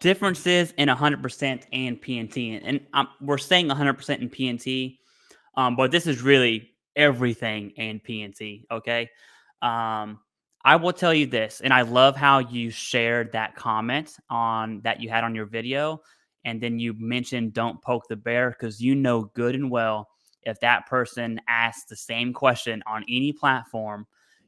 differences in 100% and PNT, and we're saying 100% in PNT, but this is really everything in PNT. Okay, I will tell you this, and I love how you shared that comment on that you had on your video, and then you mentioned don't poke the bear because you know good and well if that person asks the same question on any platform,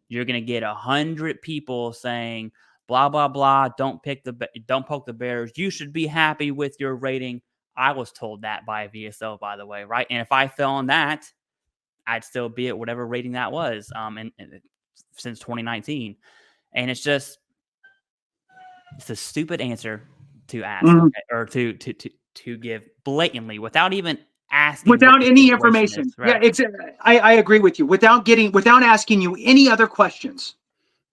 you're gonna get 100 people saying blah blah blah. Don't poke the bears. You should be happy with your rating. I was told that by a VSO, by the way, right? And if I fell on that, I'd still be at whatever rating that was. And since 2019, and it's a stupid answer to ask, okay, or to give blatantly without even asking what without the any situation information. is, right? Yeah, exactly. I agree with you. Without asking you any other questions.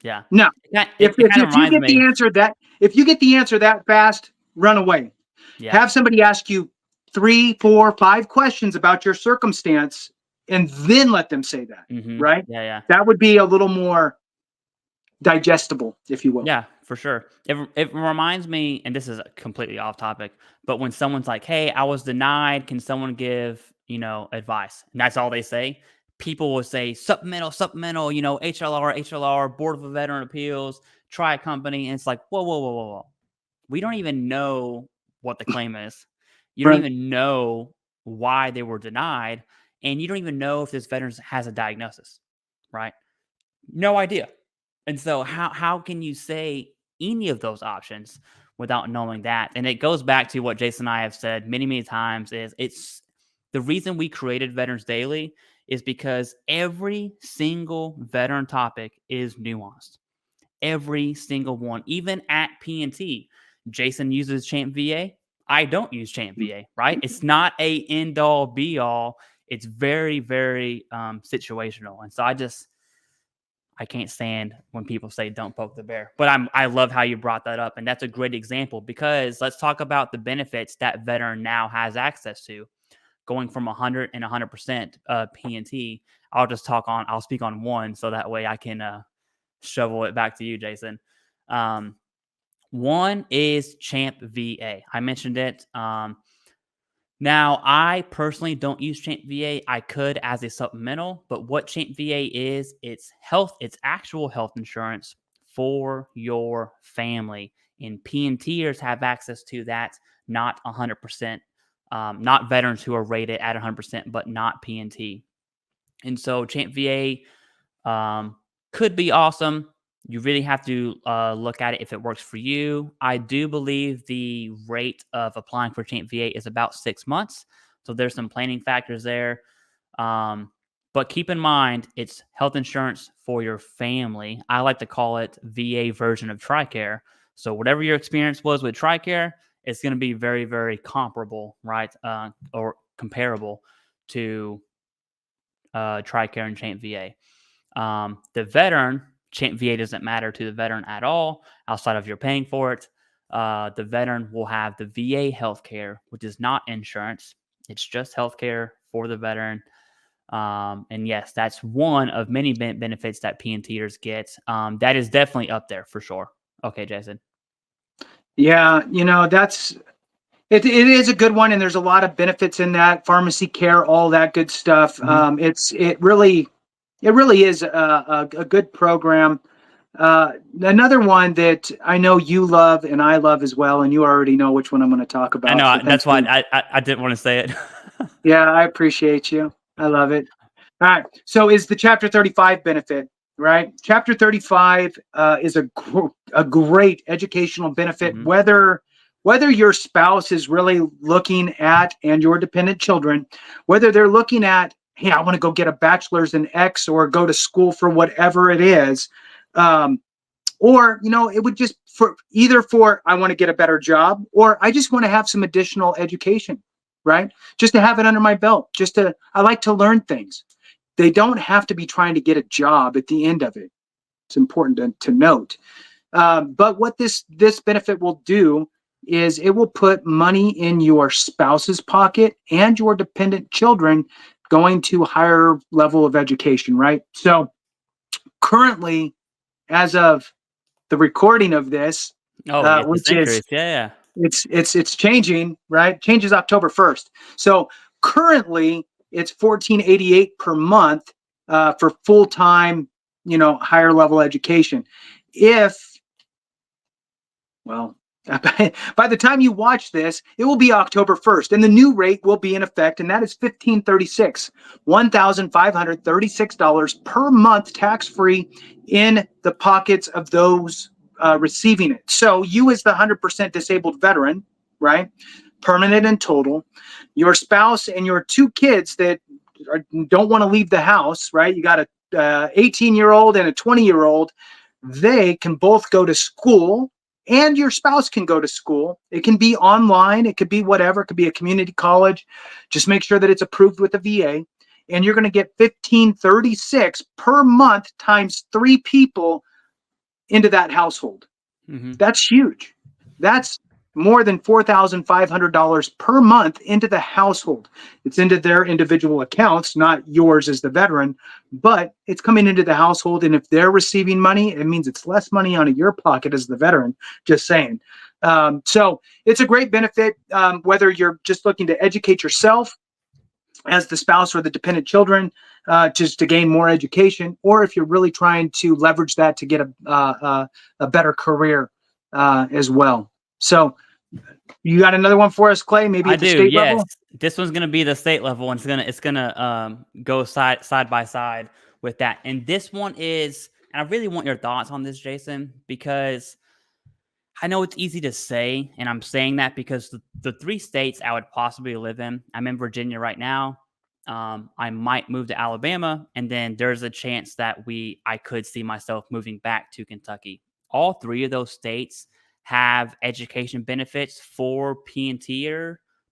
Yeah. No. It If kind of you reminds get the me. answer that fast, run away. Yeah. Have somebody ask you 3, 4, 5 questions about your circumstance, and then let them say that. Mm-hmm. Right? Yeah. That would be a little more digestible, if you will. Yeah, for sure. It reminds me, and this is completely off topic, but when someone's like, "Hey, I was denied. Can someone give advice?" And that's all they say. People will say supplemental, HLR, Board of Veteran Appeals, try a company, and it's like, whoa. We don't even know what the claim is. You don't Right. even know why they were denied, and you don't even know if this veteran has a diagnosis, right? No idea. And so how can you say any of those options without knowing that? And it goes back to what Jason and I have said many, many times is it's the reason we created Veterans Daily is because every single veteran topic is nuanced. Every single one, even at PNT. Jason uses ChampVA. I don't use ChampVA, right? It's not a end all be all. It's very, very situational. And so I can't stand when people say don't poke the bear. But I love how you brought that up. And that's a great example because let's talk about the benefits that veteran now has access to. Going from 100 and 100% PNT, I'll speak on one so that way I can shovel it back to you, Jason. One is ChampVA. I mentioned it. Now, I personally don't use ChampVA. I could as a supplemental, but what ChampVA is, it's actual health insurance for your family. And PNTers have access to that, not 100%, not veterans who are rated at 100%, but not PNT. And so ChampVA could be awesome. You really have to look at it if it works for you. I do believe the rate of applying for ChampVA is about 6 months. So there's some planning factors there. But keep in mind, it's health insurance for your family. I like to call it VA version of TRICARE. So whatever your experience was with TRICARE, it's going to be very, very comparable, right? Or comparable to TRICARE and ChampVA. The veteran, ChampVA doesn't matter to the veteran at all outside of you're paying for it. The veteran will have the VA healthcare, which is not insurance. It's just healthcare for the veteran. And yes, that's one of many benefits that PNTers get. That is definitely up there for sure. Okay, Jason. Yeah, it is a good one, and there's a lot of benefits in that. Pharmacy care, all that good stuff. Mm-hmm. It really is a good program. Another one that I know you love and I love as well, and you already know which one I'm going to talk about. I know, So that's why I didn't want to say it. Yeah, I appreciate you. I love it. All right. So is the Chapter 35 benefit, right? Chapter 35 is a great educational benefit, Mm-hmm. whether your spouse is really looking at, and your dependent children, whether they're looking at, hey, I want to go get a bachelor's in X or go to school for whatever it is. Or, it would just for I want to get a better job, or I just want to have some additional education, right? Just to have it under my belt, I like to learn things. They don't have to be trying to get a job at the end of it. It's important to note. But what this benefit will do is it will put money in your spouse's pocket and your dependent children going to a higher level of education, right? So currently, as of the recording of this, Oh, it's which increased. is Yeah. it's changing, right? Changes October 1st. So currently it's $14.88 per month for full-time, higher level education. Well, by the time you watch this, it will be October 1st, and the new rate will be in effect, and that is $1,536 per month, tax-free, in the pockets of those receiving it. So you, as the 100% disabled veteran, right, permanent and total, your spouse and your two kids that don't want to leave the house, right? You got a 18-year-old and a 20-year-old. They can both go to school, and your spouse can go to school. It can be online. It could be whatever. It could be a community college. Just make sure that it's approved with the VA. And you're going to get $1,536 per month times 3 people into that household. Mm-hmm. That's huge. That's more than $4,500 per month into the household. It's into their individual accounts, not yours as the veteran, but it's coming into the household. And if they're receiving money, it means it's less money out of your pocket as the veteran, just saying. So it's a great benefit, whether you're just looking to educate yourself as the spouse or the dependent children, just to gain more education, or if you're really trying to leverage that to get a better career as well. So you got another one for us, Clay? Maybe at the state level? This one's gonna be the state level, and it's gonna go side by side with that. And this one is, and I really want your thoughts on this, Jason, because I know it's easy to say, and I'm saying that because the 3 states I would possibly live in, I'm in Virginia right now. I might move to Alabama, and then there's a chance that I could see myself moving back to Kentucky. All 3 of those states have education benefits for P&T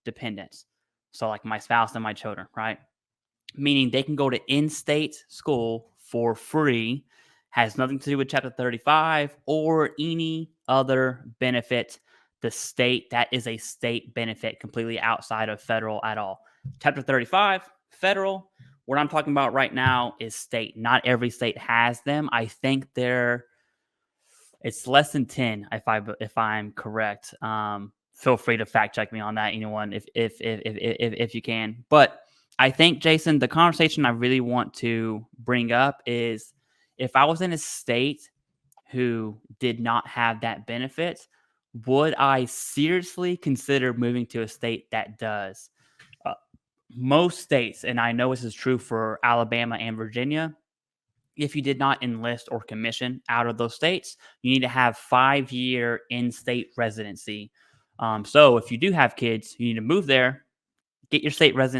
dependents. So like my spouse and my children, right? Meaning they can go to in-state school for free, has nothing to do with Chapter 35 or any other benefit. The state, that is a state benefit completely outside of federal at all. Chapter 35, federal. What I'm talking about right now is state. Not every state has them. I think it's less than 10 if I'm correct. Feel free to fact check me on that, anyone, if you can. But I think, Jason, the conversation I really want to bring up is, if I was in a state who did not have that benefit, would I seriously consider moving to a state that does? Most states, and I know this is true for Alabama and Virginia, if you did not enlist or commission out of those states, you need to have 5-year in-state residency. So if you do have kids, you need to move there, get your state residency